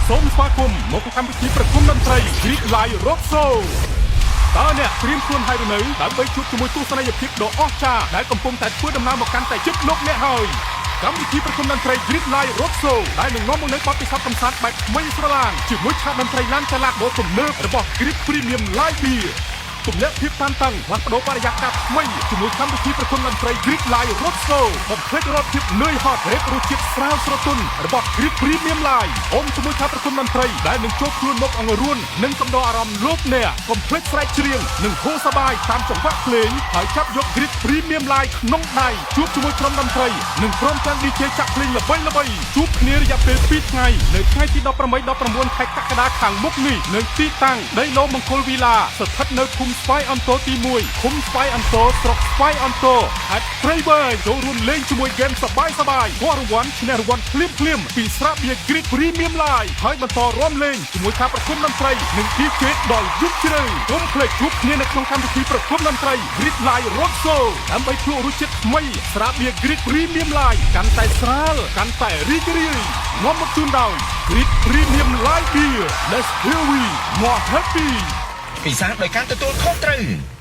សូមស្វាគមន៍មកកម្មវិធីប្រគំតន្ត្រី Grid Live Rock Show តើអ្នកត្រៀមខ្លួនហើយឬនៅដើម្បីជួបជាមួយទស្សនីយភាពដ៏អស្ចារ្យដែលកំពុងតែធ្វើដំណើរមកកាន់តែជិតលោកអ្នកហើយកម្មវិធីប្រគំតន្ត្រី Grid Live Rock Show ដែលនឹងនាំមកនូវបទពិសោធន៍កម្សាន្តបែបថ្មីស្រឡាងជាមួយឆាកតន្ត្រីឡានចល័តដ៏ទំនើបរបស់ Grid Premium Live Beer ទម្លាក់ភាពតានតឹងផ្លាស់ប្ដូរបរិយាកាសថ្មីជាមួយកម្មវិធីប្រគំតន្ត្រី Grid Live Rock Show បំភ្លេចរាល់ភាពនឿយហត់រេបរសជាតិស្រាលស្រទន់របស់ Grid Premium Live អមជាមួយការប្រគំតន្ត្រីដែលនឹងចូលខ្លួនមកអង្រួននិងកំដរអារម្មណ៍លោកអ្នកកុំភ្លេចស្រែកច្រៀងនិងហូរសប្បាយតាមចង្វាក់ភ្លេងហើយចាប់យក Grid Premium Live ក្នុងដៃជួបជាមួយក្រុមតន្ត្រីនិងក្រុមទាំង DJ ចាក់ភ្លេងល្បីៗជួបគ្នារយៈពេល2ថ្ងៃនៅថ្ងៃទី18 19ខែកក្កដាខាងមុខនេះនៅទីតាំងដីឡូមង្គលវីឡាស្ថិតនៅភូមិស្វាយអន្តរទី1ឃុំស្វាយអន្តរស្រុកស្វាយអន្តរខេត្តព្រៃវែងចូលរួមលេងជាមួយហ្គេមសប្បាយៗពាន់រង្វាន់ឈ្នះរង្វាន់ភ្លាមពីស្រាបៀរ Grid Premium Live ហើយបន្តរួមលេងជាមួយការប្រគំតន្ត្រីនិង DJ ដល់យប់ជ្រៅកុំភ្លេចជួបគ្នានៅក្នុងកម្មវិធីប្រគំតន្ត្រី Grid Live Rock Show ដើម្បីភ្លក់រសជាតិថ្មីស្រាបៀរ Grid Premium Live កាន់តែស្រាលកាន់តែរីករាយនាំមកជូនដោយ Grid Premium Live Beer Let's hear we more happy ពិសាដោយការទទួលខុសត្រូវ